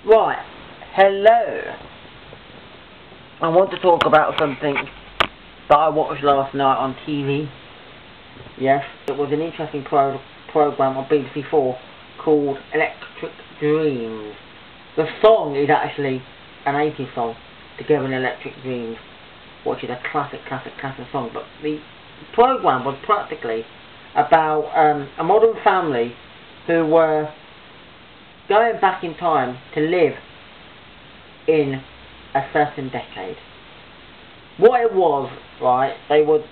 Right, hello. I want to talk about something that I watched last night on TV. Yes, it was an interesting program on BBC4 called Electric Dreams. The song is actually an 80s song, Together in Electric Dreams, which is a classic song. But the program was practically about a modern family who were going back in time to live in a certain decade. What it was, right, they would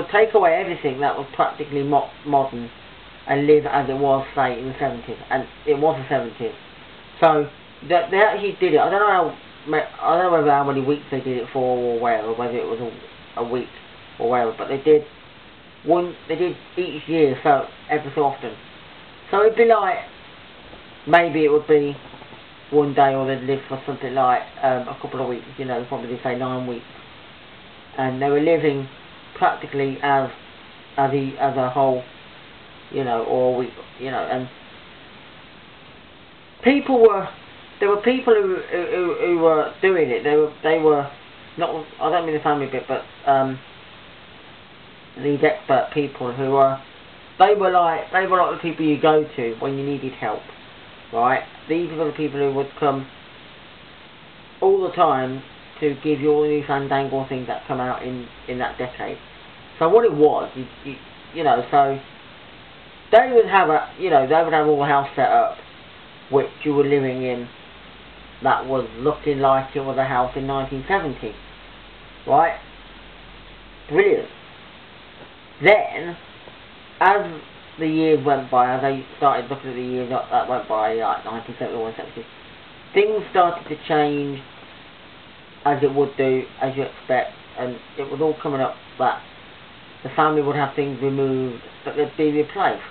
take away everything that was practically modern and live as it was, say, in the 70s, and it was the 70s. So they actually did it. I don't know how many weeks they did it for, or whatever, whether it was a week or whatever, but they did each year, so every so often. So it'd be like, maybe it would be one day, or they'd live for something like a couple of weeks, you know, probably say 9 weeks, and they were living practically as a whole, you know, or a week, you know. And there were people who were doing it. They were not, I don't mean the family bit, but these expert people who were, they were like the people you go to when you needed help, right? These were the people who would come all the time to give you all the new fandangle things that come out in that decade. So what it was, you know, so they would have all the house set up which you were living in, that was looking like it was a house in 1970, right? Brilliant. Then, as the years went by, as they started looking at the years that went by, like 1971, 70, things started to change, as it would do, as you expect, and it was all coming up that the family would have things removed, but they'd be replaced.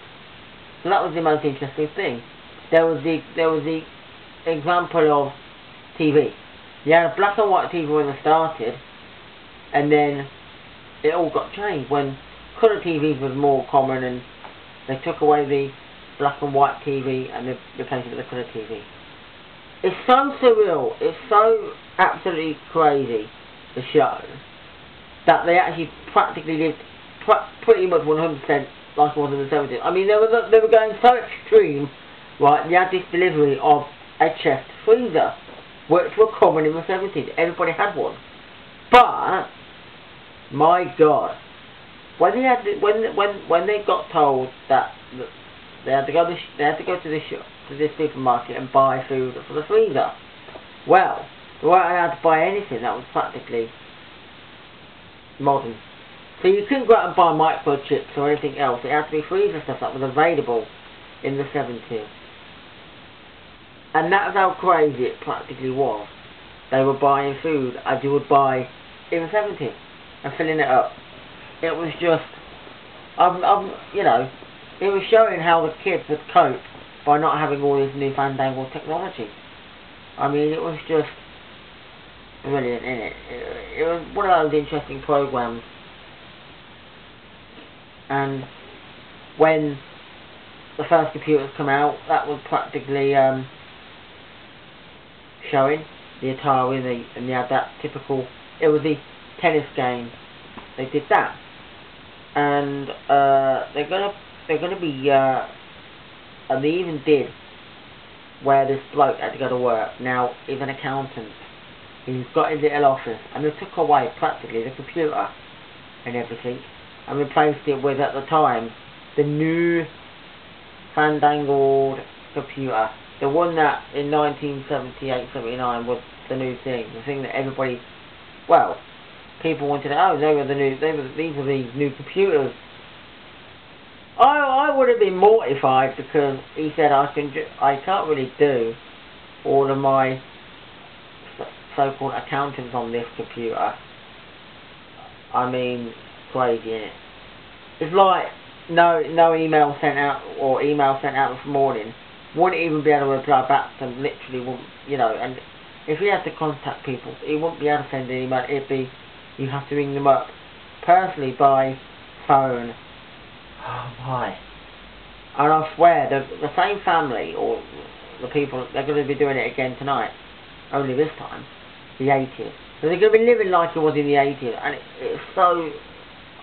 So that was the most interesting thing. There was the example of TV. You had a black and white TV when they started, and then it all got changed when colour TVs was more common, and they took away the black and white TV and they replaced it with the colour TV. It's so surreal, it's so absolutely crazy, the show, that they actually practically lived pretty much 100% like it was in the 70s. I mean, they were going so extreme, right? They had this delivery of a chest freezer, which were common in the 70s. Everybody had one. But, my God, when they got told that they had to go to this supermarket and buy food for the freezer, well, they weren't allowed to buy anything that was practically modern. So you couldn't go out and buy microchips or anything else. It had to be freezer stuff that was available in the 70s. And that's how crazy it practically was. They were buying food as you would buy in the 70s and filling it up. It was just, you know, it was showing how the kids would cope by not having all this new fandangled technology. I mean, it was just brilliant, innit? It was one of those interesting programs. And when the first computers come out, that was practically showing the Atari, and they had that typical, it was the tennis game. They did that, and they're gonna be and they even did where this bloke had to go to work. Now he's an accountant. He's got his little office, and they took away practically the computer and everything, and replaced it with, at the time, the new fandangled computer. The one that in 1978-79 was the new thing. The thing that everybody, well, people wanted to, oh, these were the new computers. I would have been mortified, because he said I can't really do all of my so-called accountants on this computer. I mean, crazy, innit? It's like no email sent out, or email sent out this morning, wouldn't even be able to reply back to them, literally wouldn't, you know. And if he had to contact people, he wouldn't be able to send an email. It'd be, you have to ring them up personally by phone. Oh my. And I swear, the same family, or the people, they're going to be doing it again tonight. Only this time, the 80th. So they're going to be living like it was in the 80th, and it's so,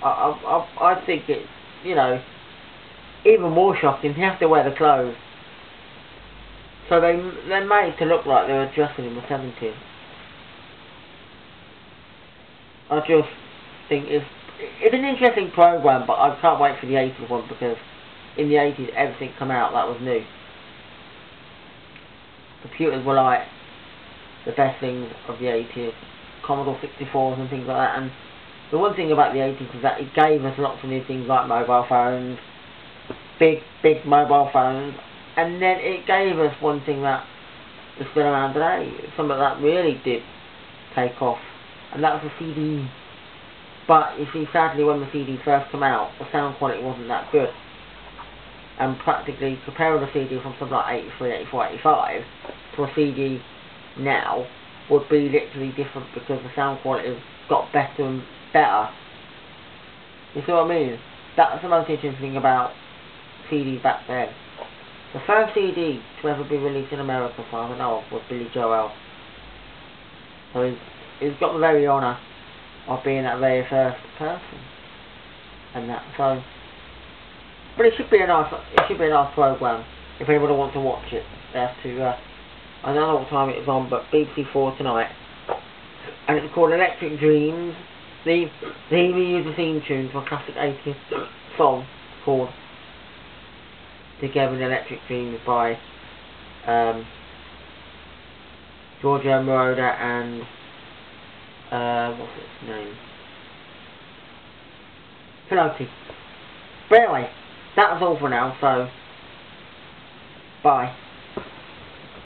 I think it's, you know, even more shocking. They have to wear the clothes. So they're made to look like they were dressing in the 70s. I just think it's an interesting program, but I can't wait for the 80s one, because in the 80s everything come out that was new. Computers were like the best things of the 80s, Commodore 64s and things like that. And the one thing about the 80s is that it gave us lots of new things like mobile phones, big mobile phones, and then it gave us one thing that is still around today, something that really did take off, and that was the CD. But you see, sadly, when the CD first came out, the sound quality wasn't that good, and practically comparing a CD from something like 83, 84, 85 to a CD now would be literally different, because the sound quality got better and better. You see what I mean? That's the most interesting thing about CDs back then. The first CD to ever be released in America, as far as I know of, was Billy Joel. So he's got the very honour of being that very first person, and that. So, but it should be a nice program. If anybody wants to watch it, they have to. I don't know what time it's on, but BBC4 tonight, and it's called Electric Dreams. They even use the theme tune for a classic 80s song called Together in Electric Dreams by Giorgio Moroder and what's its name? Penelope. But anyway, that's all for now, so bye.